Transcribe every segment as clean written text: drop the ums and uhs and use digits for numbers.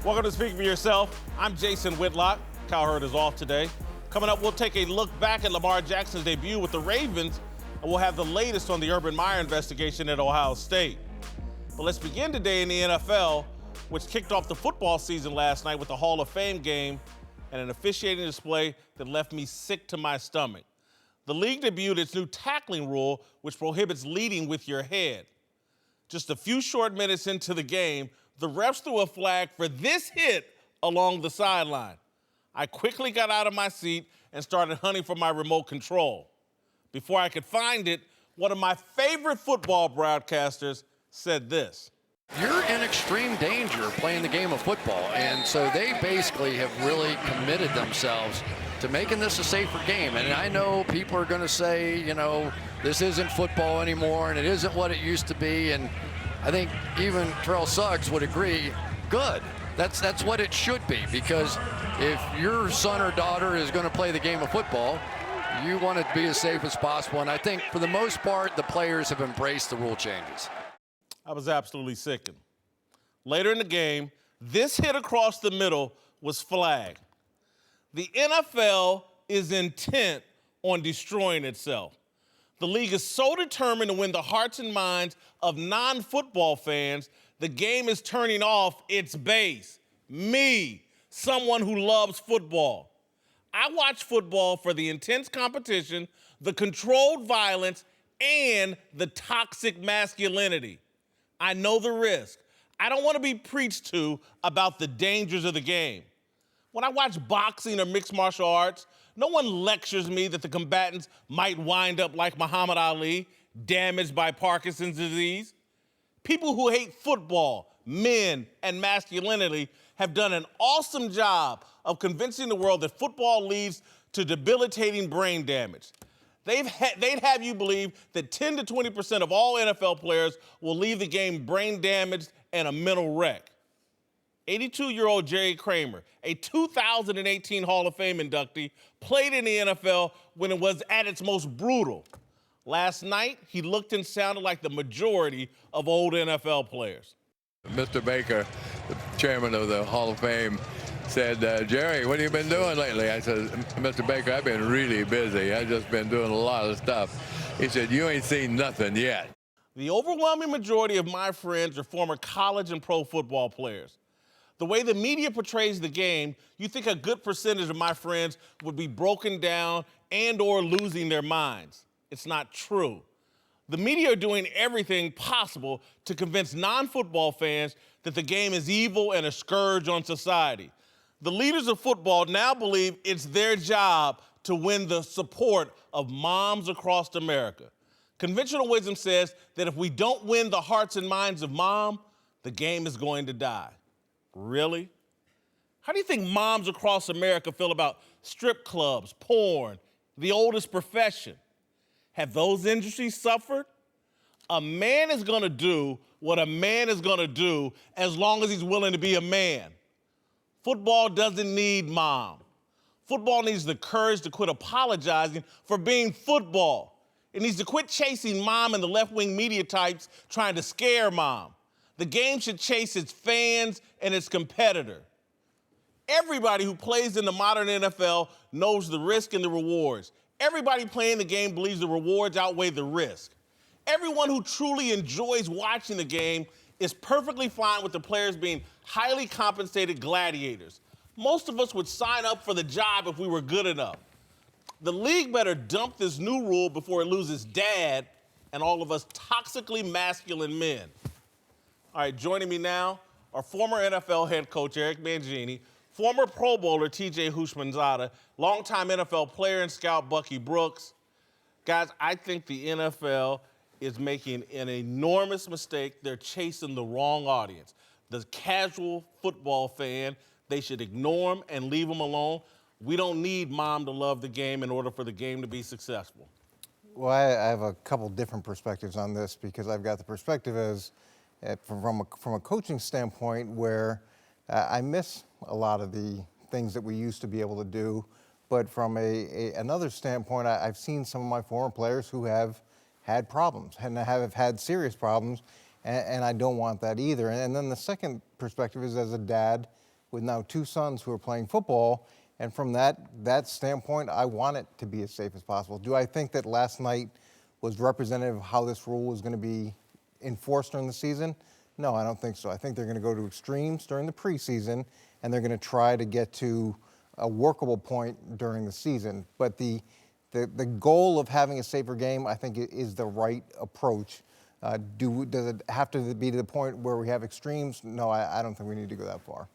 Welcome to Speak for Yourself. I'm Jason Whitlock. Cowherd is off today. Coming up, we'll take a look back at Lamar Jackson's debut with the Ravens, and we'll have the latest on the Urban Meyer investigation at Ohio State. But let's begin today in the NFL, which kicked off the football season last night with the Hall of Fame game and an officiating display that left me sick to my stomach. The league debuted its new tackling rule, which prohibits leading with your head. Just a few short minutes into the game, the refs threw a flag for this hit along the sideline. I quickly got out of my seat and started hunting for my remote control. Before I could find it, one of my favorite football broadcasters said this. You're in extreme danger playing the game of football, and so they basically have really committed themselves to making this a safer game. And I know people are going to say, you know, this isn't football anymore and it isn't what it used to be, and I think even Terrell Suggs would agree, good. That's what it should be, because if your son or daughter is going to play the game of football, you want it to be as safe as possible. And I think for the most part, the players have embraced the rule changes. I was absolutely sickened. Later in the game, this hit across the middle was flagged. The NFL is intent on destroying itself. The league is so determined to win the hearts and minds of non-football fans, the game is turning off its base. Me, someone who loves football. I watch football for the intense competition, the controlled violence, and the toxic masculinity. I know the risk. I don't want to be preached to about the dangers of the game. When I watch boxing or mixed martial arts, no one lectures me that the combatants might wind up like Muhammad Ali, damaged by Parkinson's disease. People who hate football, men, and masculinity have done an awesome job of convincing the world that football leads to debilitating brain damage. They'd have you believe that 10 to 20% of all NFL players will leave the game brain damaged and a mental wreck. 82-year-old Jerry Kramer, a 2018 Hall of Fame inductee, played in the NFL when it was at its most brutal. Last night, he looked and sounded like the majority of old NFL players. Mr. Baker, the chairman of the Hall of Fame, said, Jerry, what have you been doing lately? I said, Mr. Baker, I've been really busy. I've just been doing a lot of stuff. He said, you ain't seen nothing yet. The overwhelming majority of my friends are former college and pro football players. The way the media portrays the game, you think a good percentage of my friends would be broken down and or losing their minds. It's not true. The media are doing everything possible to convince non-football fans that the game is evil and a scourge on society. The leaders of football now believe it's their job to win the support of moms across America. Conventional wisdom says that if we don't win the hearts and minds of mom, the game is going to die. Really? How do you think moms across America feel about strip clubs, porn, the oldest profession? Have those industries suffered? A man is going to do what a man is going to do as long as he's willing to be a man. Football doesn't need mom. Football needs the courage to quit apologizing for being football. It needs to quit chasing mom and the left-wing media types trying to scare mom. The game should chase its fans and its competitor. Everybody who plays in the modern NFL knows the risk and the rewards. Everybody playing the game believes the rewards outweigh the risk. Everyone who truly enjoys watching the game is perfectly fine with the players being highly compensated gladiators. Most of us would sign up for the job if we were good enough. The league better dump this new rule before it loses dad and all of us toxically masculine men. All right, joining me now are former NFL head coach Eric Mangini, former Pro Bowler T.J. Houshmandzadeh, longtime NFL player and scout Bucky Brooks. Guys, I think the NFL is making an enormous mistake. They're chasing the wrong audience. The casual football fan, they should ignore them and leave them alone. We don't need mom to love the game in order for the game to be successful. Well, I have a couple different perspectives on this, because I've got the perspective as from a coaching standpoint where I miss a lot of the things that we used to be able to do. But from another standpoint, I've seen some of my former players who have had problems and have had serious problems, and I don't want that either. And then the second perspective is as a dad with now 2 sons who are playing football. And from that standpoint, I want it to be as safe as possible. Do I think that last night was representative of how this rule is going to be enforced during the season? No, I don't think so. I think they're going to go to extremes during the preseason, and they're going to try to get to a workable point during the season. But the goal of having a safer game, I think, is the right approach. Does it have to be to the point where we have extremes? No, I don't think we need to go that far.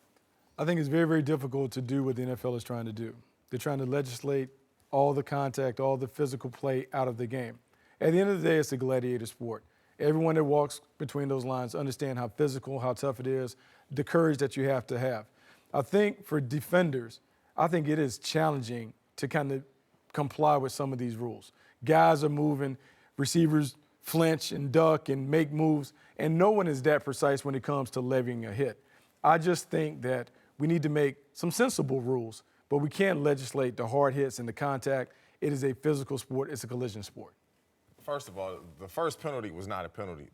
I think it's very, very difficult to do what the NFL is trying to do. They're trying to legislate all the contact, all the physical play out of the game. At the end of the day, it's a gladiator sport. Everyone that walks between those lines understand how physical, how tough it is, the courage that you have to have. I think for defenders, I think it is challenging to kind of comply with some of these rules. Guys are moving, receivers flinch and duck and make moves, and no one is that precise when it comes to levying a hit. I just think that we need to make some sensible rules, but we can't legislate the hard hits and the contact. It is a physical sport. It's a collision sport. First of all, the first penalty was not a penalty.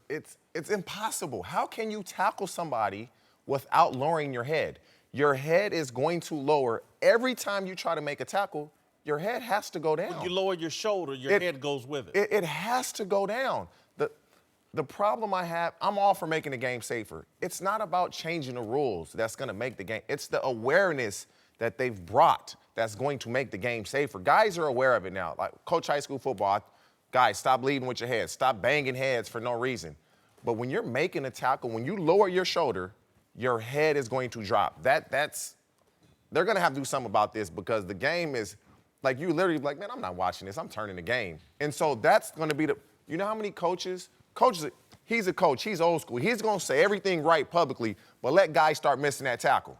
It's impossible. How can you tackle somebody without lowering your head? Your head is going to lower every time you try to make a tackle. Your head has to go down. When you lower your shoulder, your head goes with it. It has to go down. The problem I have, I'm all for making the game safer. It's not about changing the rules that's going to make the game. It's the awareness that they've brought that's going to make the game safer. Guys are aware of it now. Like, coach high school football, guys, stop leading with your head. Stop banging heads for no reason. But when you're making a tackle, when you lower your shoulder, your head is going to drop. They're going to have to do something about this, because the game is, like, you literally like, man, I'm not watching this. I'm turning the game. And so that's going to be you know how many coaches, he's a coach, he's old school. He's going to say everything right publicly, but let guys start missing that tackle.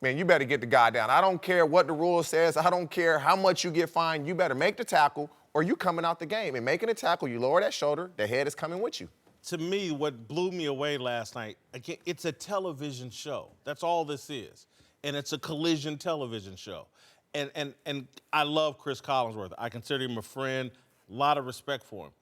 Man, you better get the guy down. I don't care what the rule says. I don't care how much you get fined. You better make the tackle, or you coming out the game. And making a tackle, you lower that shoulder, the head is coming with you. To me, what blew me away last night, again, it's a television show. That's all this is. And it's a collision television show. And I love Chris Collinsworth. I consider him a friend, a lot of respect for him.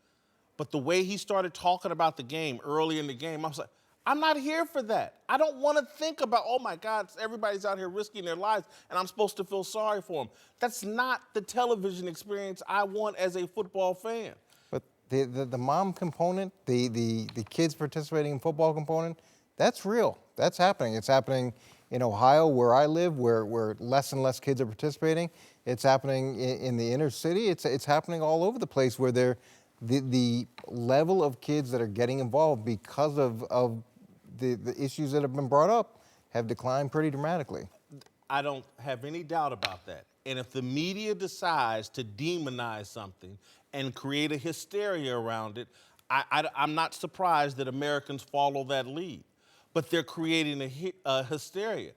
But the way he started talking about the game early in the game, I was like, I'm not here for that. I don't want to think about, oh my God, everybody's out here risking their lives and I'm supposed to feel sorry for them. That's not the television experience I want as a football fan. But the mom component, the kids participating in football component, that's real. That's happening. It's happening in Ohio, where I live, where less and less kids are participating. It's happening in the inner city. It's happening all over the place, where the level of kids that are getting involved because of the issues that have been brought up have declined pretty dramatically. I don't have any doubt about that. And if the media decides to demonize something and create a hysteria around it, I'm not surprised that Americans follow that lead. But they're creating a hysteria.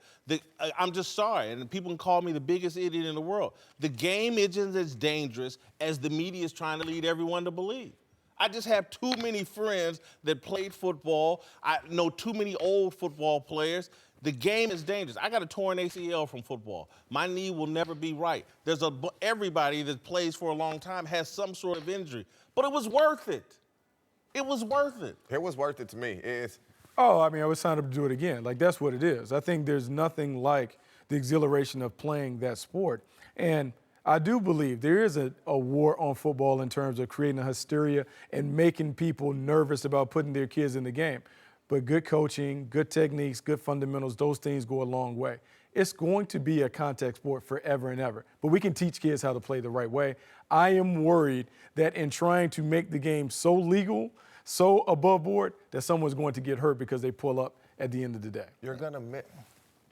I'm just sorry, and people can call me the biggest idiot in the world. The game isn't as dangerous as the media is trying to lead everyone to believe. I just have too many friends that played football. I know too many old football players. The game is dangerous. I got a torn ACL from football. My knee will never be right. Everybody that plays for a long time has some sort of injury. But it was worth it. It was worth it. It was worth it to me. Oh, I mean, I would sign up to do it again. Like, that's what it is. I think there's nothing like the exhilaration of playing that sport. And I do believe there is a war on football in terms of creating a hysteria and making people nervous about putting their kids in the game. But good coaching, good techniques, good fundamentals, those things go a long way. It's going to be a contact sport forever and ever. But we can teach kids how to play the right way. I am worried that in trying to make the game so legal, so above board, that someone's going to get hurt because they pull up at the end of the day. You're going to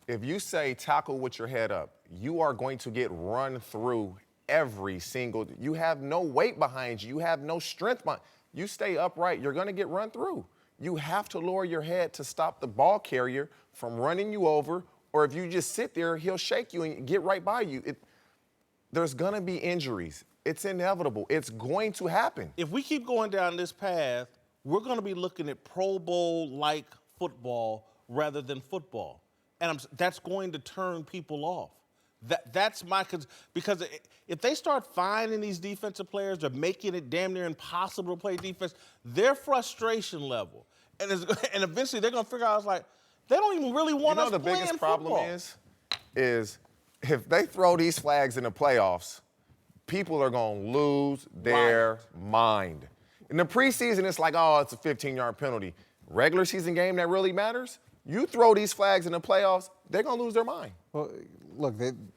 if you say tackle with your head up, you are going to get run through every single. You have no weight behind you. You have no strength behind you. Stay upright, you're going to get run through. You have to lower your head to stop the ball carrier from running you over, or if you just sit there, he'll shake you and get right by you. There's going to be injuries. It's inevitable. It's going to happen. If we keep going down this path, we're going to be looking at Pro Bowl-like football rather than football. And that's going to turn people off. That's my concern. Because if they start finding these defensive players or making it damn near impossible to play defense, their frustration level, and eventually they're going to figure out, it's like, They don't even really want us the playing biggest problem football. is if they throw these flags in the playoffs, people are going to lose their mind. In the preseason, it's like, oh, it's a 15-yard penalty. Regular season game that really matters, you throw these flags in the playoffs, they're going to lose their mind. Well, look,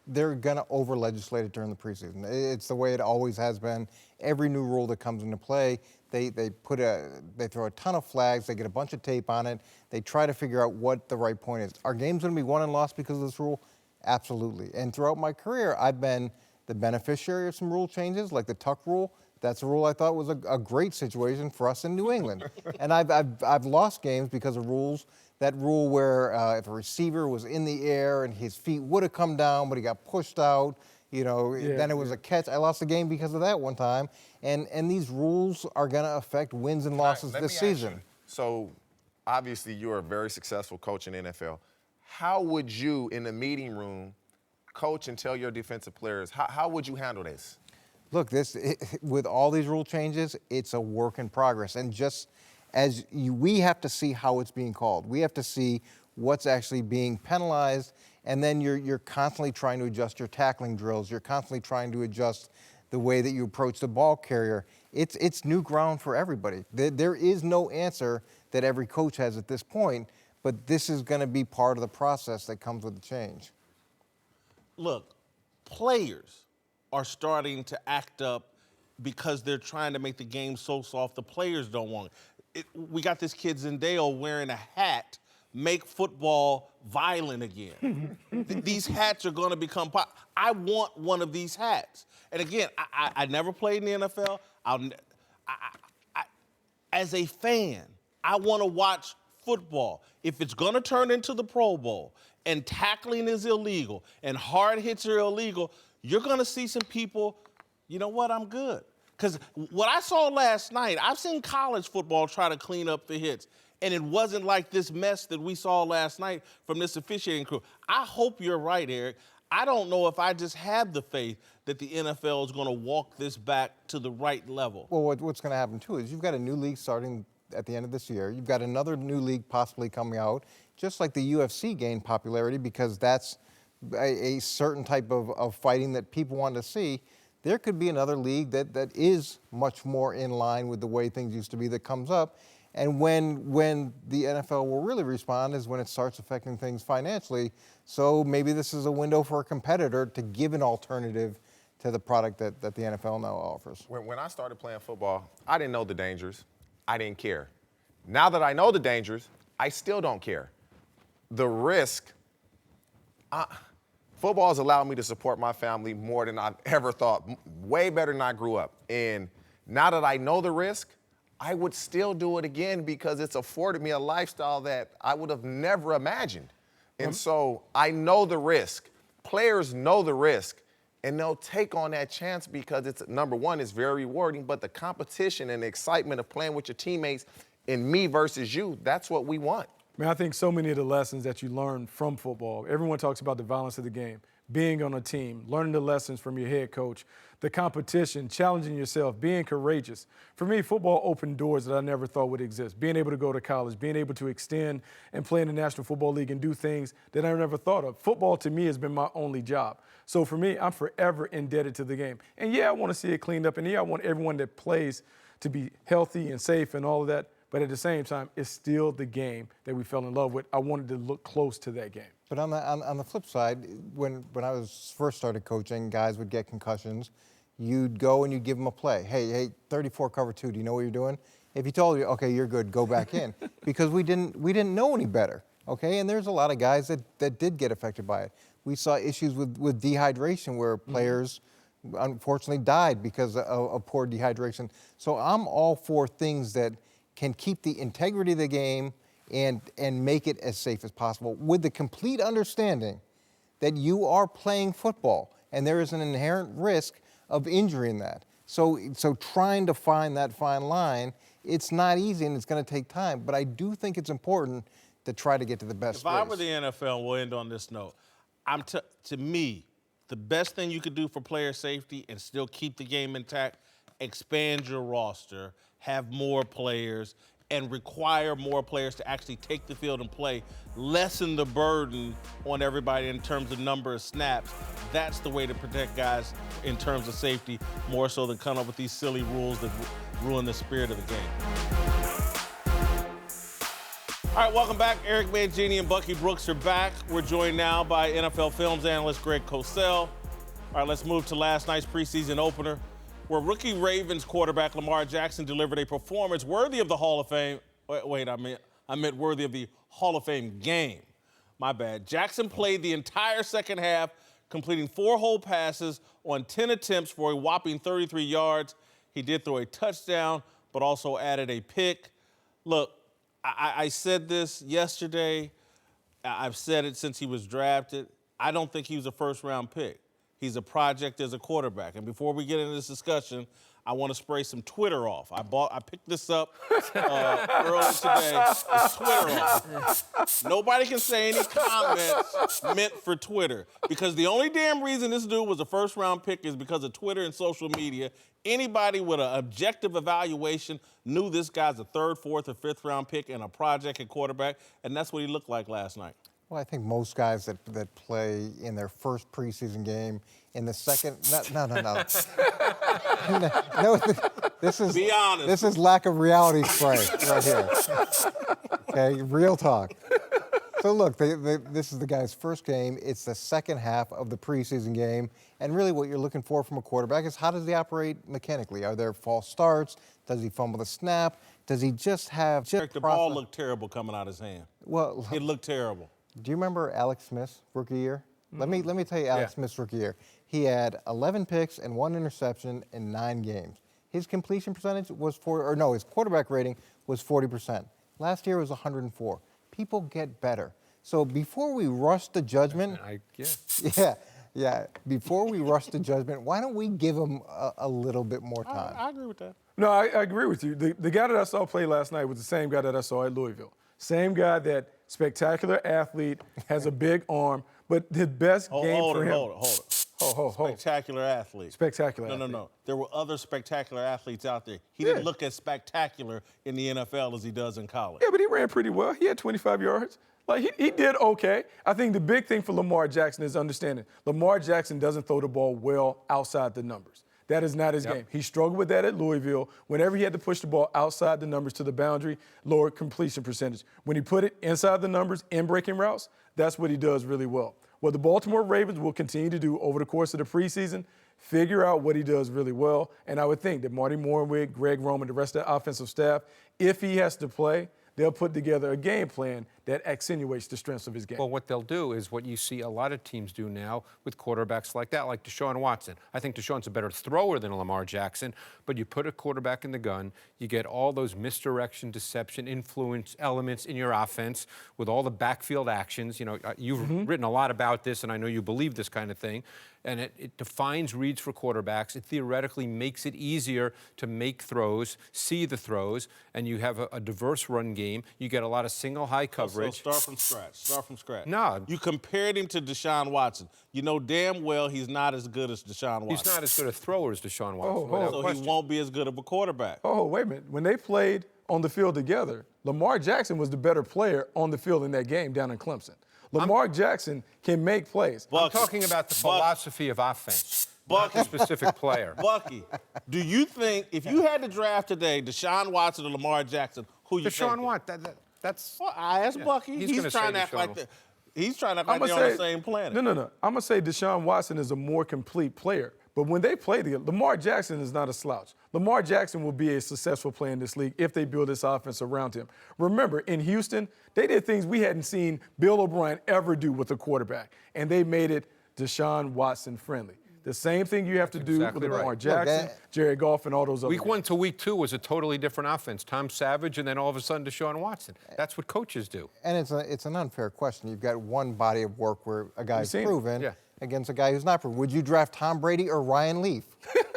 they're going to over-legislate it during the preseason. It's the way it always has been. Every new rule that comes into play, they throw a ton of flags, they get a bunch of tape on it, they try to figure out what the right point is. Are games going to be won and lost because of this rule? Absolutely. And throughout my career, I've been the beneficiary of some rule changes, like the tuck rule. That's a rule I thought was a great situation for us in New England. And I've lost games because of rules. That rule where if a receiver was in the air and his feet would have come down, but he got pushed out, then it was a catch. I lost the game because of that one time. And these rules are going to affect wins and losses this season. So, obviously, you're a very successful coach in the NFL. How would you, in the meeting room, coach and tell your defensive players, how would you handle this? Look, with all these rule changes, it's a work in progress. And just as we have to see how it's being called. We have to see what's actually being penalized, and then you're constantly trying to adjust your tackling drills. You're constantly trying to adjust the way that you approach the ball carrier. It's new ground for everybody. There is no answer that every coach has at this point, but this is going to be part of the process that comes with the change. Look, players are starting to act up because they're trying to make the game so soft the players don't want it. We got this kid Zendale wearing a hat, make football violent again. These hats are going to become pop. I want one of these hats. And again, I never played in the NFL. As a fan, I want to watch football. If it's going to turn into the Pro Bowl and tackling is illegal and hard hits are illegal, you're going to see some people, you know what, I'm good. Because what I saw last night, I've seen college football try to clean up the hits, and it wasn't like this mess that we saw last night from this officiating crew. I hope you're right, Eric. I don't know if I just have the faith that the NFL is going to walk this back to the right level. Well, what's going to happen, too, is you've got a new league starting at the end of this year. You've got another new league possibly coming out, just like the UFC gained popularity because that's a certain type of fighting that people want to see. There could be another league that is much more in line with the way things used to be that comes up. And when the NFL will really respond is when it starts affecting things financially. So maybe this is a window for a competitor to give an alternative to the product that the NFL now offers. When I started playing football, I didn't know the dangers. I didn't care. Now that I know the dangers, I still don't care. The risk, football has allowed me to support my family more than I've ever thought, way better than I grew up. And now that I know the risk, I would still do it again because it's afforded me a lifestyle that I would have never imagined. And so I know the risk. Players know the risk, and they'll take on that chance because it's, number one, it's very rewarding, but the competition and the excitement of playing with your teammates and me versus you, that's what we want. Man, I think so many of the lessons that you learn from football, everyone talks about the violence of the game, being on a team, learning the lessons from your head coach, the competition, challenging yourself, being courageous. For me, football opened doors that I never thought would exist. Being able to go to college, being able to extend and play in the National Football League and do things that I never thought of. Football, to me, has been my only job. So for me, I'm forever indebted to the game. And yeah, I want to see it cleaned up. And yeah, I want everyone that plays to be healthy and safe and all of that. But at the same time, it's still the game that we fell in love with. I wanted to look close to that game. But on the flip side, when I was first started coaching, guys would get concussions. You'd go and you'd give them a play. Hey, 34 cover 2, do you know what you're doing? If he told you, okay, you're good, go back in. Because we didn't know any better, okay? And there's a lot of guys that did get affected by it. We saw issues with dehydration where players unfortunately died because of poor dehydration. So I'm all for things that can keep the integrity of the game and make it as safe as possible with the complete understanding that you are playing football and there is an inherent risk of injury in that. So trying to find that fine line, it's not easy and it's going to take time, but I do think it's important to try to get to the best If I were the NFL, we'll end on this note. To me, the best thing you could do for player safety and still keep the game intact, expand your roster, have more players, and require more players to actually take the field and play, lessen the burden on everybody in terms of number of snaps. That's the way to protect guys in terms of safety, more so than coming up with these silly rules that ruin the spirit of the game. All right, welcome back. Eric Mangini and Bucky Brooks are back. We're joined now by NFL Films analyst Greg Cosell. All right, let's move to last night's preseason opener, where rookie Ravens quarterback Lamar Jackson delivered a performance worthy of the Hall of Fame. Wait, I meant worthy of the Hall of Fame game. My bad. Jackson played the entire second half, completing 4 whole passes on 10 attempts for a whopping 33 yards. He did throw a touchdown, but also added a pick. Look, I said this yesterday. I've said it since he was drafted. I don't think he was a first-round pick. He's a project as a quarterback. And before we get into this discussion, I want to spray some Twitter off. I picked this up earlier today. It's Twitter off. Nobody can say any comments meant for Twitter, because the only damn reason this dude was a first-round pick is because of Twitter and social media. Anybody with an objective evaluation knew this guy's a 3rd, 4th, or 5th-round pick and a project at quarterback, and that's what he looked like last night. Well, I think most guys that play in their first preseason game, in the second, no. No, this is, be honest. This is lack of reality spray right here. Okay, real talk. So look, this is the guy's first game. It's the second half of the preseason game, and really what you're looking for from a quarterback is how does he operate mechanically? Are there false starts? Does he fumble the snap? Does he just have The ball looked terrible coming out of his hand. Well, it looked terrible. Do you remember Alex Smith's rookie year? Let me tell you Alex Smith's rookie year. He had 11 picks and 1 interception in 9 games. His completion percentage was his quarterback rating was 40%. Last year was 104. People get better. So before we rush to judgment, before we rush to judgment, why don't we give him a little bit more time? I agree with that. No, I agree with you. The guy that I saw play last night was the same guy that I saw at Louisville. Same guy, that spectacular athlete, has a big arm, but the best game for him. Hold it. Spectacular athlete. Spectacular athlete. No. There were other spectacular athletes out there. He didn't look as spectacular in the NFL as he does in college. Yeah, but he ran pretty well. He had 25 yards. Like, he did okay. I think the big thing for Lamar Jackson is understanding Lamar Jackson doesn't throw the ball well outside the numbers. That is not his game. He struggled with that at Louisville. Whenever he had to push the ball outside the numbers to the boundary, lower completion percentage. When he put it inside the numbers in breaking routes, that's what he does really well. What the Baltimore Ravens will continue to do over the course of the preseason, figure out what he does really well. And I would think that Marty Mornwig, Greg Roman, the rest of the offensive staff, if he has to play, they'll put together a game plan that accentuates the strengths of his game. Well, what they'll do is what you see a lot of teams do now with quarterbacks like that, like Deshaun Watson. I think Deshaun's a better thrower than Lamar Jackson, but you put a quarterback in the gun, you get all those misdirection, deception, influence elements in your offense with all the backfield actions. You know, you've written a lot about this, and I know you believe this kind of thing. And it defines reads for quarterbacks. It theoretically makes it easier to make throws, see the throws, and you have a diverse run game. You get a lot of single high coverage. So start from scratch. No. You compared him to Deshaun Watson. You know damn well he's not as good as Deshaun Watson. He's not as good a thrower as Deshaun Watson. So he won't be as good of a quarterback. Oh, wait a minute. When they played on the field together, Lamar Jackson was the better player on the field in that game down in Clemson. Lamar Jackson can make plays. I'm talking about the philosophy of offense, not the specific player. Bucky, do you think if you had to draft today Deshaun Watson or Lamar Jackson, who you Deshaun taking? Watson, that's... Well, I asked Bucky. He's trying to act like that. He's trying to act like they're on the same planet. No. I'm going to say Deshaun Watson is a more complete player. But when they play together, Lamar Jackson is not a slouch. Lamar Jackson will be a successful player in this league if they build this offense around him. Remember, in Houston, they did things we hadn't seen Bill O'Brien ever do with a quarterback, and they made it Deshaun Watson friendly. The same thing you have to do with Lamar Jackson, Jared Goff, and all those other Week guys. 1 to week 2 was a totally different offense. Tom Savage, and then all of a sudden Deshaun Watson. That's what coaches do. And it's an unfair question. You've got one body of work where a guy's proven against a guy who's not proven. Would you draft Tom Brady or Ryan Leaf?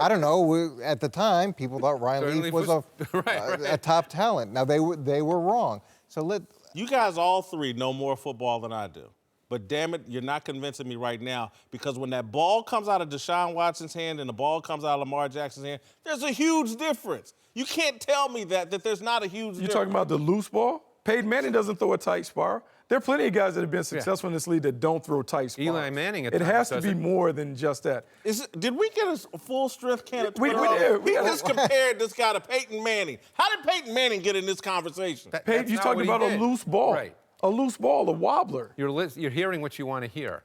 I don't know. At the time, people thought Ryan Leaf was a top talent. Now, they were wrong. So You guys all three know more football than I do. But damn it, you're not convincing me right now, because when that ball comes out of Deshaun Watson's hand and the ball comes out of Lamar Jackson's hand, there's a huge difference. You can't tell me that there's not a huge difference. You're talking about the loose ball? Peyton Manning doesn't throw a tight spiral. There are plenty of guys that have been successful in this league that don't throw tight spirals. Eli Manning at It times has to be doesn't. more than just that. Did we get a full-strength can of We Twitter? did. He just compared this guy to Peyton Manning. How did Peyton Manning get in this conversation? Peyton, you're talking about a loose ball. Right. A loose ball, a wobbler. You're hearing what you want to hear.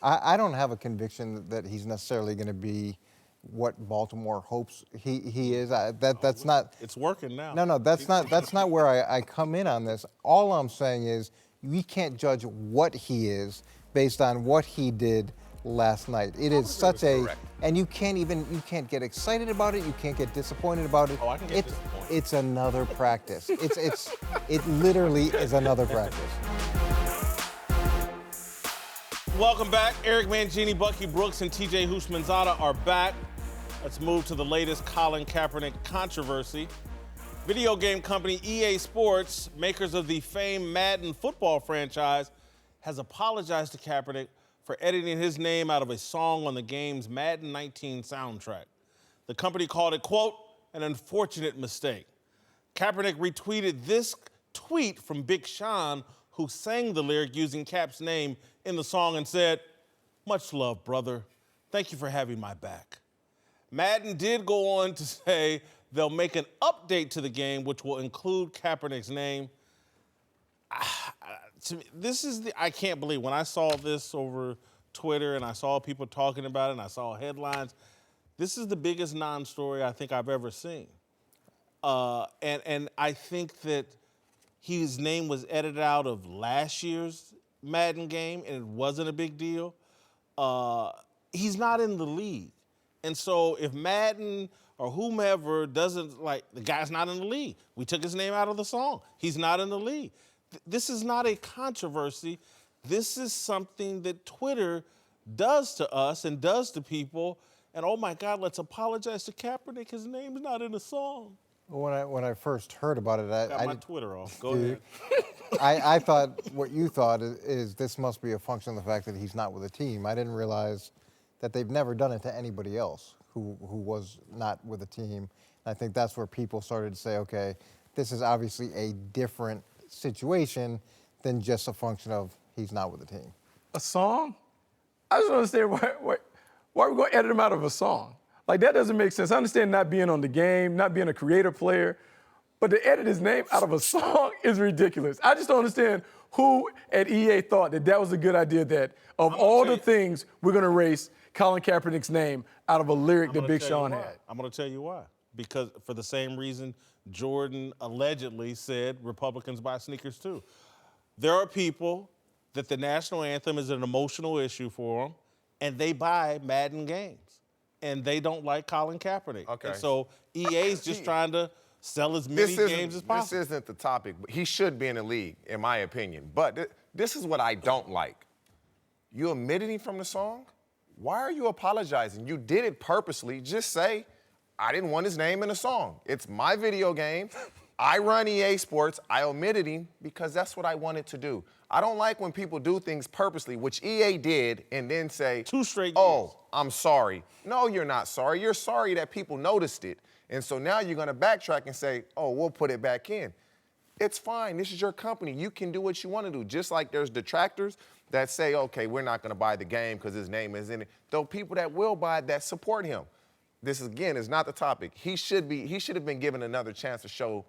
I don't have a conviction that he's necessarily going to be what Baltimore hopes he is. That's not. It's working now. No, that's not where I come in on this. All I'm saying is we can't judge what he is based on what he did last night. It is such a, and you can't get excited about it. You can't get disappointed about it. Oh, I can get disappointed. It's another practice. It literally is another practice. Welcome back. Eric Mangini, Bucky Brooks, and TJ Houshmandzadeh are back. Let's move to the latest Colin Kaepernick controversy. Video game company EA Sports, makers of the famed Madden football franchise, has apologized to Kaepernick for editing his name out of a song on the game's Madden 19 soundtrack. The company called it, quote, an unfortunate mistake. Kaepernick retweeted this tweet from Big Sean, who sang the lyric using Cap's name in the song, and said, much love, brother. Thank you for having my back. Madden did go on to say they'll make an update to the game which will include Kaepernick's name. To me, I can't believe when I saw this over Twitter and I saw people talking about it and I saw headlines, this is the biggest non-story I think I've ever seen. And I think that his name was edited out of last year's Madden game and it wasn't a big deal. He's not in the league. And so if Madden or whomever doesn't, the guy's not in the league. We took his name out of the song. He's not in the league. This is not a controversy. This is something that Twitter does to us and does to people. And oh my God, let's apologize to Kaepernick. His name's not in the song. When I first heard about it, Got my Twitter off. Go ahead. I thought what you thought is this must be a function of the fact that he's not with a team. I didn't realize that they've never done it to anybody else who was not with a team. And I think that's where people started to say, okay, this is obviously a different situation than just a function of he's not with the team. A song? I just don't understand why are we going to edit him out of a song? Like, that doesn't make sense. I understand not being on the game, not being a creative player, but to edit his name out of a song is ridiculous. I just don't understand who at EA thought that was a good idea, that of all the things, we're going to erase Colin Kaepernick's name out of a lyric that Big Sean had. I'm going to tell you why. Because for the same reason Jordan allegedly said Republicans buy sneakers too. There are people that the national anthem is an emotional issue for them, and they buy Madden games. And they don't like Colin Kaepernick. Okay. And so EA's just trying to sell as many games as possible. This isn't the topic, but he should be in the league, in my opinion. But this is what I don't like. You omitted him from the song? Why are you apologizing? You did it purposely. Just say, I didn't want his name in the song. It's my video game. I run EA Sports. I omitted him because that's what I wanted to do. I don't like when people do things purposely, which EA did, and then say, 2 straight years. Oh, I'm sorry. No, you're not sorry. You're sorry that people noticed it. And so now you're going to backtrack and say, oh, we'll put it back in. It's fine. This is your company. You can do what you want to do. Just like there's detractors that say, okay, we're not going to buy the game because his name is in it. Though people that will buy it, that support him. This, again, is not the topic. He should have been given another chance to show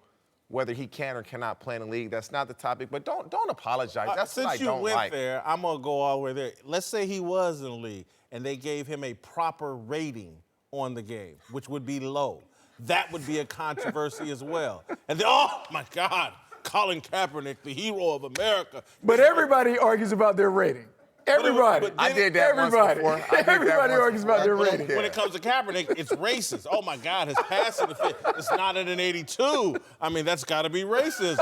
whether he can or cannot play in the league. That's not the topic. But don't apologize. That's what I don't like. Since you went there, I'm going to go all the way there. Let's say he was in the league and they gave him a proper rating on the game, which would be low. That would be a controversy as well. And then, oh, my God, Colin Kaepernick, the hero of America. But everybody argues about their rating. Everybody. I did that Everybody. once before. Everybody argues about their rating. When it comes to Kaepernick, it's racist. Oh, my God, his passing it's not at an 82. I mean, that's got to be racism.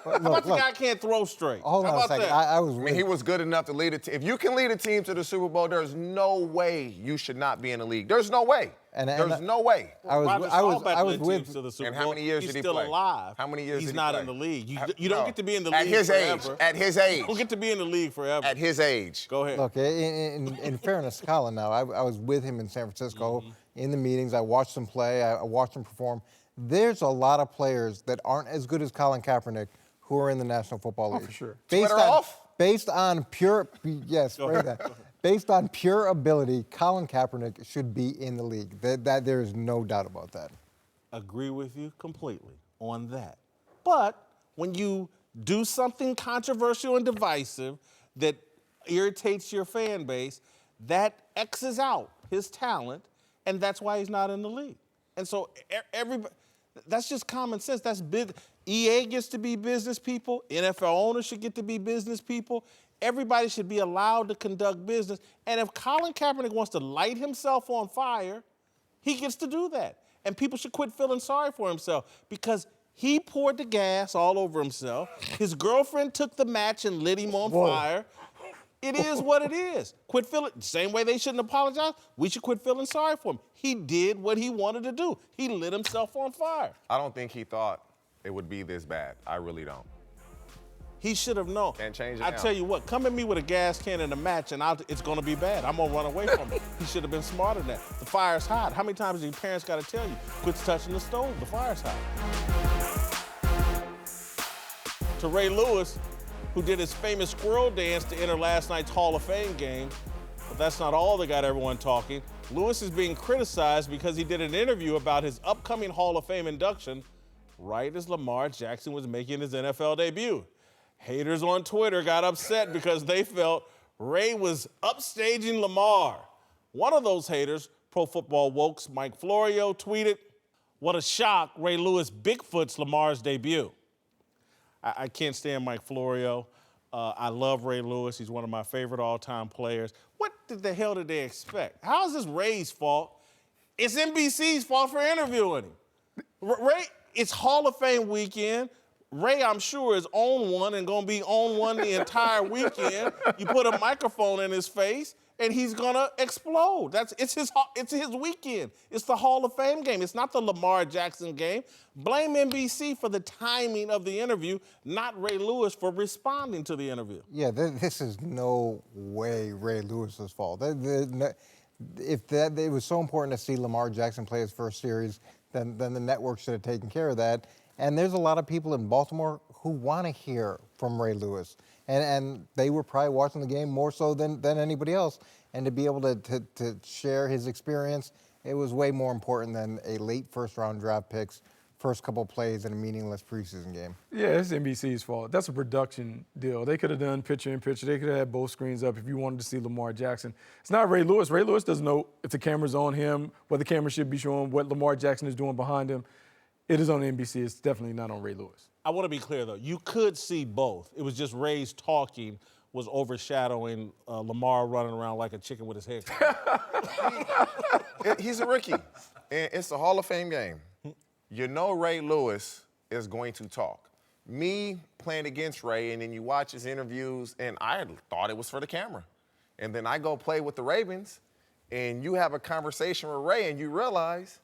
How about the guy can't throw straight? Hold on a second. I mean, he was good enough to lead a team. If you can lead a team to the Super Bowl, there's no way you should not be in the league. There's no way. And There's no way. Rodgers Staubach I was led with. teams to the Super And Bowl. how many years He's did he still play? alive. How many years He's did he not play? in the league. You don't get to be in the at league his forever. age. At his age. You don't get to be in the league forever. At his age. Go ahead. Look, in fairness to Colin now, I was with him in San Francisco in the meetings. I watched him play. I watched him perform. There's a lot of players that aren't as good as Colin Kaepernick who are in the National Football League. for sure. Twitter off? Based on pure, yes, right there. Based on pure ability, Colin Kaepernick should be in the league. That there is no doubt about that. Agree with you completely on that. But when you do something controversial and divisive that irritates your fan base, that X's out his talent, and that's why he's not in the league. And so everybody, that's just common sense. That's big. EA gets to be business people. NFL owners should get to be business people. Everybody should be allowed to conduct business. And if Colin Kaepernick wants to light himself on fire, he gets to do that. And people should quit feeling sorry for himself because he poured the gas all over himself. His girlfriend took the match and lit him on fire. It is what it is. Quit feeling, same way they shouldn't apologize, we should quit feeling sorry for him. He did what he wanted to do. He lit himself on fire. I don't think he thought it would be this bad. I really don't. He should have known. Can't change it I now. tell you what, come at me with a gas can and a match and it's gonna be bad. I'm gonna run away from it. He should have been smarter than that. The fire's hot. How many times do your parents gotta tell you, quit touching the stove, the fire's hot. To Ray Lewis, who did his famous squirrel dance to enter last night's Hall of Fame game. But that's not all that got everyone talking. Lewis is being criticized because he did an interview about his upcoming Hall of Fame induction right as Lamar Jackson was making his NFL debut. Haters on Twitter got upset because they felt Ray was upstaging Lamar. One of those haters, Pro Football Woke's Mike Florio, tweeted, "What a shock, Ray Lewis Bigfoots Lamar's debut." I can't stand Mike Florio. I love Ray Lewis. He's one of my favorite all-time players. What the hell did they expect? How is this Ray's fault? It's NBC's fault for interviewing him. Ray, it's Hall of Fame weekend. Ray, I'm sure, is on one and gonna be on one the entire weekend. You put a microphone in his face, and he's gonna explode. It's his weekend. It's the Hall of Fame game. It's not the Lamar Jackson game. Blame NBC for the timing of the interview, not Ray Lewis for responding to the interview. Yeah, this is no way Ray Lewis's fault. If it was so important to see Lamar Jackson play his first series, then the network should have taken care of that. And there's a lot of people in Baltimore who want to hear from Ray Lewis. And they were probably watching the game more so than anybody else. And to be able to share his experience, it was way more important than a late first-round draft picks, first couple plays in a meaningless preseason game. Yeah, it's NBC's fault. That's a production deal. They could have done picture-in-picture. They could have had both screens up if you wanted to see Lamar Jackson. It's not Ray Lewis. Ray Lewis doesn't know if the camera's on him, what the camera should be showing, what Lamar Jackson is doing behind him. It is on NBC. It's definitely not on Ray Lewis. I want to be clear, though. You could see both. It was just Ray's talking was overshadowing Lamar running around like a chicken with his head cut. He's a rookie. And it's a Hall of Fame game. You know Ray Lewis is going to talk. Me playing against Ray, and then you watch his interviews, and I thought it was for the camera. And then I go play with the Ravens, and you have a conversation with Ray, and you realize,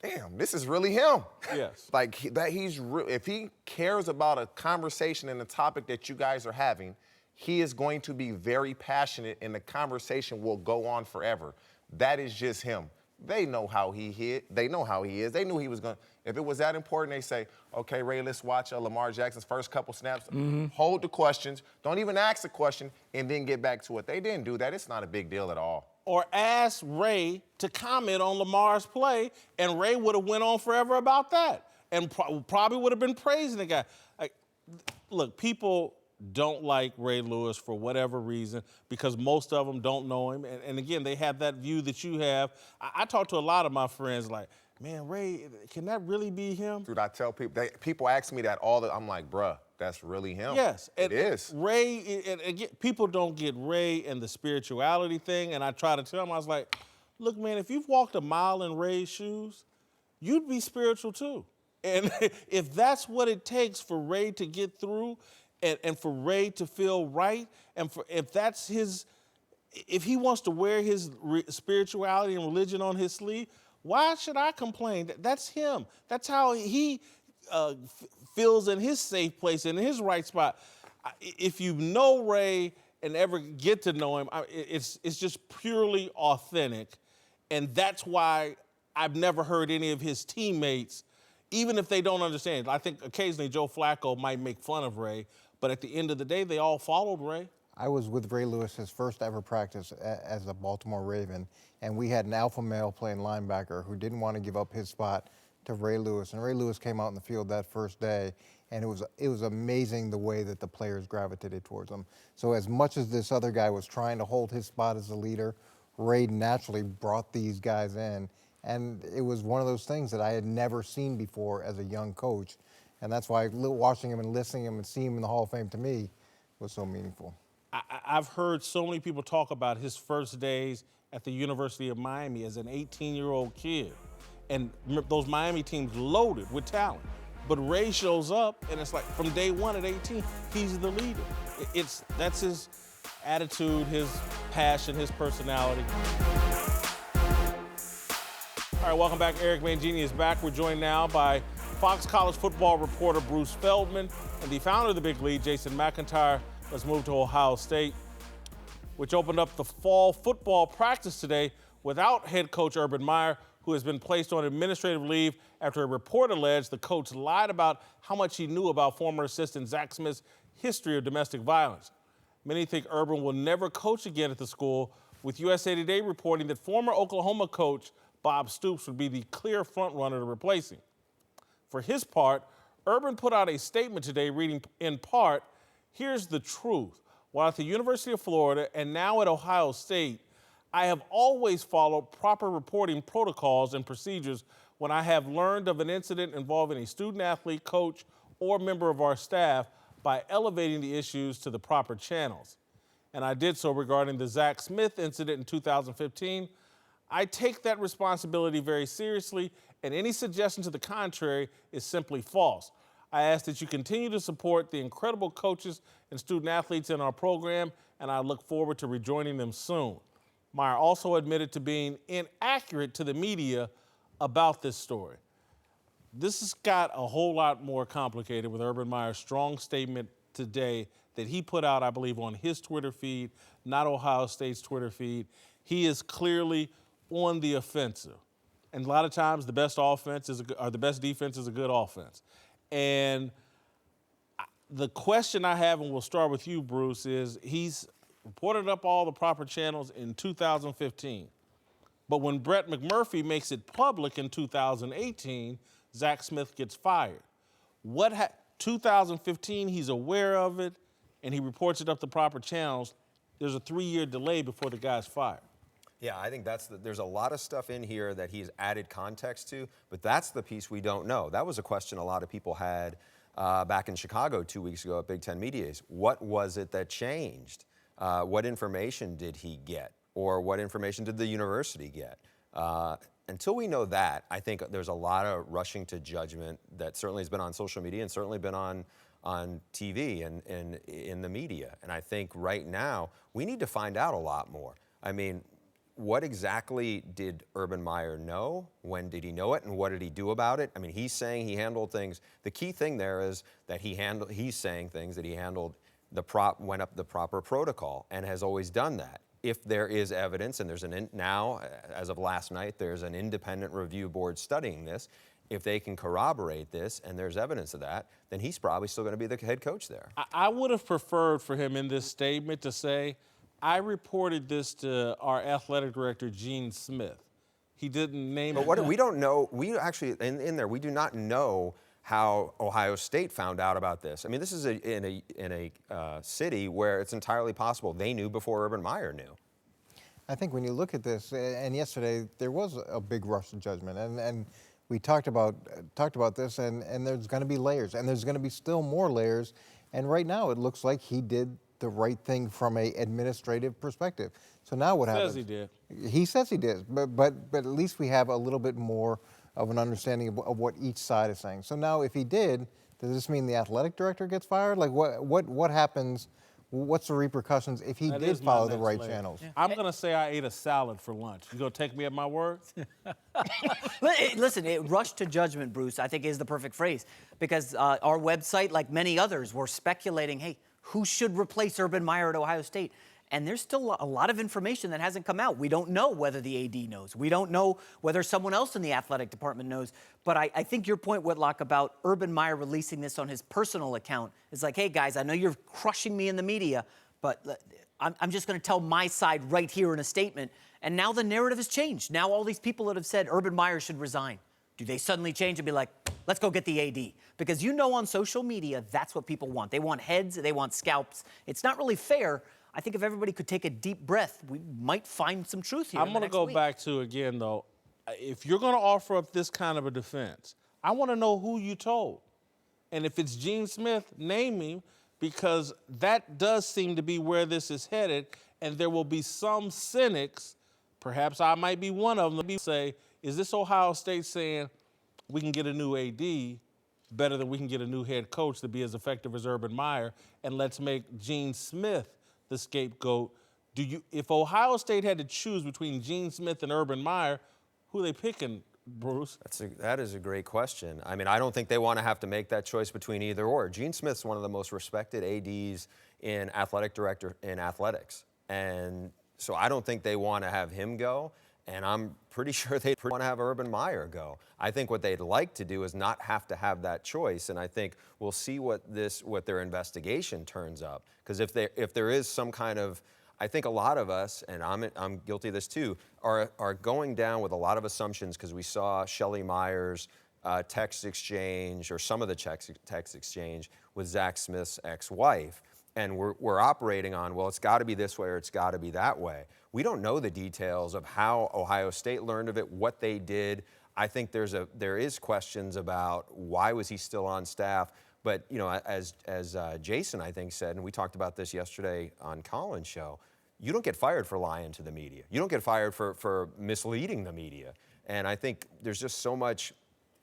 damn, this is really him. Yes. Like if he cares about a conversation and a topic that you guys are having, he is going to be very passionate, and the conversation will go on forever. That is just him. They know how he hit. They know how he is. They knew he was going to. If it was that important, they say, okay, Ray, let's watch Lamar Jackson's first couple snaps. Hold the questions. Don't even ask the question, and then get back to it. They didn't do that. It's not a big deal at all. Or ask Ray to comment on Lamar's play, and Ray would have went on forever about that, and probably would have been praising the guy. Like, look, people don't like Ray Lewis for whatever reason because most of them don't know him, and again, they have that view that you have. I talk to a lot of my friends like, man, Ray, can that really be him? Dude, I tell people, people ask me that all the, I'm like, bruh, that's really him. Yes. It is. Ray, and again, people don't get Ray and the spirituality thing, and I try to tell them, I was like, look, man, if you've walked a mile in Ray's shoes, you'd be spiritual too. And if that's what it takes for Ray to get through and for Ray to feel right, and if he wants to wear his spirituality and religion on his sleeve, Why should I complain? That's him. That's how he feels in his safe place, in his right spot. If you know Ray and ever get to know him, it's just purely authentic. And that's why I've never heard any of his teammates, even if they don't understand. I think occasionally Joe Flacco might make fun of Ray, but at the end of the day, they all followed Ray. I was with Ray Lewis his first ever practice as a Baltimore Raven, and we had an alpha male playing linebacker who didn't want to give up his spot to Ray Lewis. And Ray Lewis came out in the field that first day, and it was amazing the way that the players gravitated towards him. So as much as this other guy was trying to hold his spot as a leader, Ray naturally brought these guys in. And it was one of those things that I had never seen before as a young coach. And that's why watching him and listening to him and seeing him in the Hall of Fame to me was so meaningful. I've heard so many people talk about his first days at the University of Miami as an 18-year-old kid. And those Miami teams loaded with talent. But Ray shows up, and it's like from day one at 18, he's the leader. That's his attitude, his passion, his personality. All right, welcome back. Eric Mangini is back. We're joined now by Fox College football reporter Bruce Feldman and the founder of the Big Lead, Jason McIntyre. Let's move to Ohio State, which opened up the fall football practice today without head coach Urban Meyer, who has been placed on administrative leave after a report alleged the coach lied about how much he knew about former assistant Zach Smith's history of domestic violence. Many think Urban will never coach again at the school, with USA Today reporting that former Oklahoma coach Bob Stoops would be the clear frontrunner to replace him. For his part, Urban put out a statement today reading in part, "Here's the truth. While at the University of Florida and now at Ohio State, I have always followed proper reporting protocols and procedures when I have learned of an incident involving a student athlete, coach, or member of our staff by elevating the issues to the proper channels. And I did so regarding the Zach Smith incident in 2015. I take that responsibility very seriously, and any suggestion to the contrary is simply false. I ask that you continue to support the incredible coaches and student athletes in our program, and I look forward to rejoining them soon." Meyer also admitted to being inaccurate to the media about this story. This has got a whole lot more complicated with Urban Meyer's strong statement today that he put out, I believe, on his Twitter feed, not Ohio State's Twitter feed. He is clearly on the offensive. And a lot of times the best defense is a good offense. And the question I have, and we'll start with you, Bruce, is he's reported up all the proper channels in 2015. But when Brett McMurphy makes it public in 2018, Zach Smith gets fired. 2015, he's aware of it, and he reports it up the proper channels. There's a 3-year delay before the guy's fired. Yeah, I think there's a lot of stuff in here that he's added context to, but that's the piece we don't know. That was a question a lot of people had back in Chicago 2 weeks ago at Big Ten Media Days. What was it that changed? What information did he get? Or what information did the university get? Until we know that, I think there's a lot of rushing to judgment that certainly has been on social media and certainly been on TV and in the media. And I think right now, we need to find out a lot more. I mean, what exactly did Urban Meyer know? When did he know it? And what did he do about it? I mean, he's saying he handled things. The key thing there is that he's saying things that he handled went up the proper protocol and has always done that. If there is evidence, and now, as of last night, there's an independent review board studying this. If they can corroborate this and there's evidence of that, then he's probably still going to be the head coach there. I would have preferred for him in this statement to say, I reported this to our athletic director, Gene Smith. He didn't name it. But we don't know. We actually, in there, we do not know how Ohio State found out about this. I mean, this is in a city where it's entirely possible they knew before Urban Meyer knew. I think when you look at this, and yesterday there was a big rush to judgment, and we talked about this, and there's going to be layers, and there's going to be still more layers, and right now it looks like he did the right thing from a administrative perspective. So now what happens? He says he did. He says he did, but at least we have a little bit more of an understanding of what each side is saying. So now if he did, does this mean the athletic director gets fired? Like what happens what's the repercussions if he That did is my follow the next right layer. channels? I'm going to say I ate a salad for lunch. You going to take me at my word? Listen, rush to judgment, Bruce, I think is the perfect phrase. Because our website, like many others, were speculating, hey, who should replace Urban Meyer at Ohio State? And there's still a lot of information that hasn't come out. We don't know whether the AD knows. We don't know whether someone else in the athletic department knows. But I think your point, Whitlock, about Urban Meyer releasing this on his personal account is like, hey, guys, I know you're crushing me in the media, but I'm just going to tell my side right here in a statement. And now the narrative has changed. Now all these people that have said Urban Meyer should resign, do they suddenly change and be like, let's go get the AD? Because you know on social media, that's what people want. They want heads, they want scalps. It's not really fair. I think if everybody could take a deep breath, we might find some truth here. I'm going to go back to, again, though, if you're going to offer up this kind of a defense, I want to know who you told. And if it's Gene Smith, name him, because that does seem to be where this is headed. And there will be some cynics, perhaps I might be one of them, that say, is this Ohio State saying we can get a new AD better than we can get a new head coach to be as effective as Urban Meyer, and let's make Gene Smith the scapegoat? If Ohio State had to choose between Gene Smith and Urban Meyer, who are they picking, Bruce? That is a great question. I mean, I don't think they want to have to make that choice between either or. Gene Smith's one of the most respected ADs in athletic director in athletics. And so I don't think they want to have him go. And I'm pretty sure they want to have Urban Meyer go. I think what they'd like to do is not have to have that choice. And I think we'll see what their investigation turns up. Because if there is some kind of, I think a lot of us, and I'm guilty of this too, are going down with a lot of assumptions because we saw Shelley Meyer's text exchange, or some of the text exchange with Zach Smith's ex-wife. And we're operating on, well, it's got to be this way or it's got to be that way. We don't know the details of how Ohio State learned of it, what they did. I think there is questions about why was he still on staff. But you know, as Jason I think said, and we talked about this yesterday on Colin's show, you don't get fired for lying to the media. You don't get fired for misleading the media. And I think there's just so much.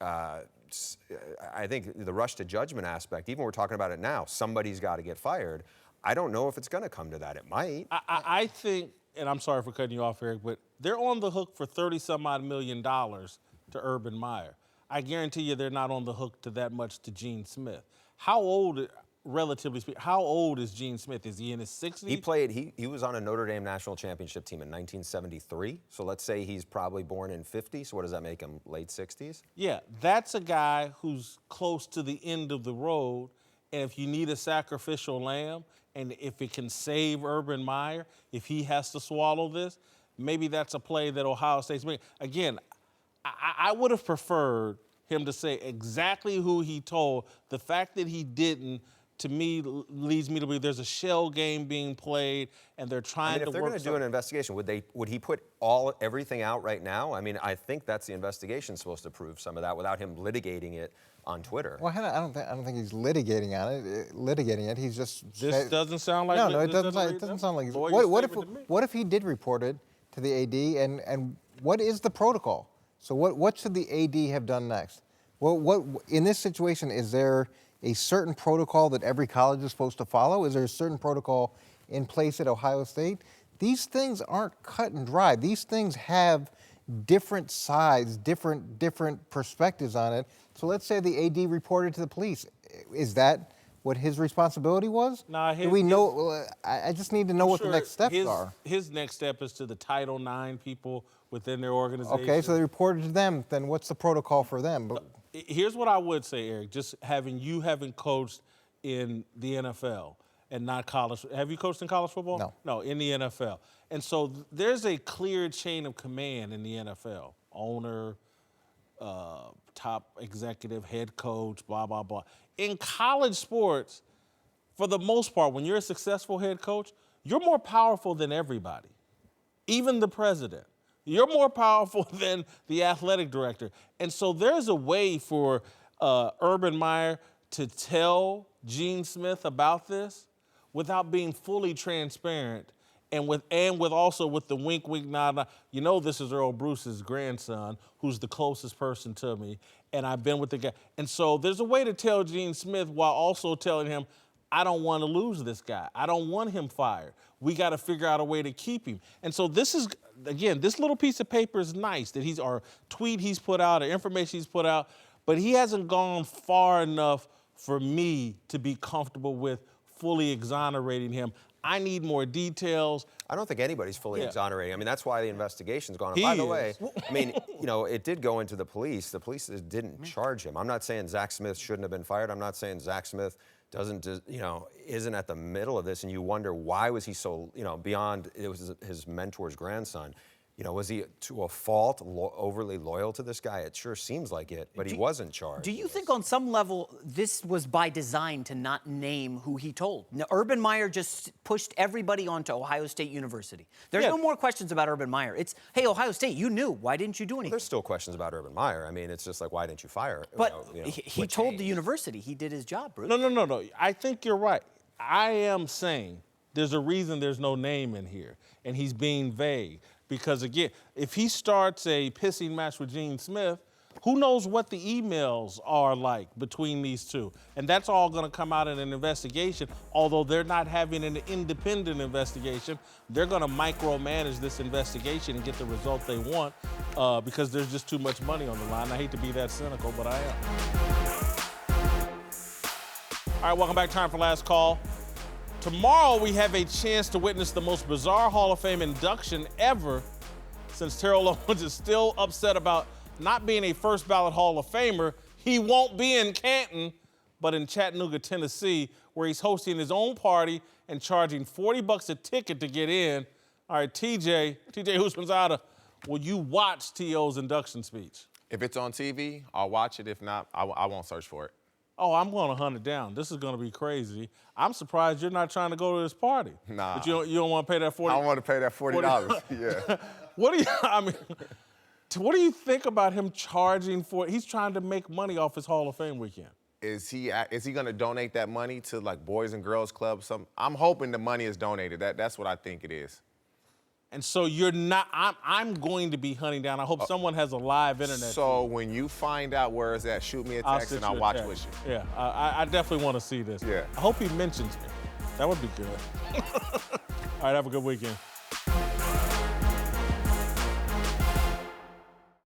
I think the rush to judgment aspect, even we're talking about it now, somebody's got to get fired. I don't know if it's going to come to that. It might. I think, and I'm sorry for cutting you off, Eric, but they're on the hook for $30-some-odd million to Urban Meyer. I guarantee you they're not on the hook to that much to Gene Smith. How old, relatively speaking, how old is Gene Smith? Is he in his 60s? He was on a Notre Dame national championship team in 1973. So let's say he's probably born in 50. So what does that make him, late 60s? Yeah, that's a guy who's close to the end of the road. And if you need a sacrificial lamb, and if it can save Urban Meyer, if he has to swallow this, maybe that's a play that Ohio State's making. Again, I would have preferred him to say exactly who he told. The fact that he didn't, to me, leads me to believe there's a shell game being played, and they're trying to work. If they're going to do an investigation, would he put everything out right now? I mean, I think that's the investigation supposed to prove some of that without him litigating it on Twitter. Well, I don't think he's litigating it. He's just. This doesn't sound like. No, it doesn't sound like. What if he did report it to the AD, and what is the protocol? So what should the AD have done next? What in this situation, is there a certain protocol that every college is supposed to follow? Is there a certain protocol in place at Ohio State? These things aren't cut and dry. These things have different sides, different perspectives on it. So let's say the AD reported to the police. Is that what his responsibility was? Nah, do we know? I just need to know what the next steps are. His next step is to the Title IX people within their organization. Okay, so they reported to them. Then what's the protocol for them? Here's what I would say, Eric. Just having coached in the NFL and not college. Have you coached in college football? No. No, in the NFL. And so there's a clear chain of command in the NFL. Owner, top executive, head coach, blah, blah, blah. In college sports, for the most part, when you're a successful head coach, you're more powerful than everybody, even the president. You're more powerful than the athletic director. And so there's a way for Urban Meyer to tell Gene Smith about this without being fully transparent, and with the wink, wink, nod, nod. You know, this is Earl Bruce's grandson, who's the closest person to me, and I've been with the guy. And so there's a way to tell Gene Smith while also telling him, I don't want to lose this guy. I don't want him fired. We got to figure out a way to keep him. And so this is, again, this little piece of paper is nice that or tweet he's put out, or information he's put out, but he hasn't gone far enough for me to be comfortable with fully exonerating him. I need more details. I don't think anybody's fully exonerating. I mean, that's why the investigation's gone on. He By the is. way, I mean, you know, it did go into the police. The police didn't charge him. I'm not saying Zach Smith shouldn't have been fired. I'm not saying Zach Smith isn't at the middle of this, and you wonder why was he so, beyond, it was his mentor's grandson. Was he to a fault overly loyal to this guy? It sure seems like it, but he wasn't charged. Do you think on some level this was by design to not name who he told? Now, Urban Meyer just pushed everybody onto Ohio State University. There's no more questions about Urban Meyer. It's, hey, Ohio State, you knew. Why didn't you do anything? There's still questions about Urban Meyer. I mean, it's just like, why didn't you fire? But he told the university he did his job, Bruce. No. I think you're right. I am saying there's a reason there's no name in here, and he's being vague. Because, again, if he starts a pissing match with Gene Smith, who knows what the emails are like between these two? And that's all going to come out in an investigation. Although they're not having an independent investigation, they're going to micromanage this investigation and get the result they want because there's just too much money on the line. I hate to be that cynical, but I am. All right, welcome back. Time for last call. Tomorrow, we have a chance to witness the most bizarre Hall of Fame induction ever, since Terrell Owens is still upset about not being a first ballot Hall of Famer. He won't be in Canton, but in Chattanooga, Tennessee, where he's hosting his own party and charging $40 a ticket to get in. All right, TJ Husmanzada, will you watch T.O.'s induction speech? If it's on TV, I'll watch it. If not, I won't search for it. Oh, I'm going to hunt it down. This is going to be crazy. I'm surprised you're not trying to go to this party. Nah. But you don't want to pay that $40? I don't want to pay that $40. Yeah. What do you think about him charging for it? He's trying to make money off his Hall of Fame weekend. Is he going to donate that money to like Boys and Girls Club? I'm hoping the money is donated. That's what I think it is. And so you're not, I'm going to be hunting down. I hope someone has a live internet. So when you find out where it's at, shoot me a text and I'll watch with you. Yeah, I definitely want to see this. Yeah. I hope he mentions me. That would be good. All right, have a good weekend.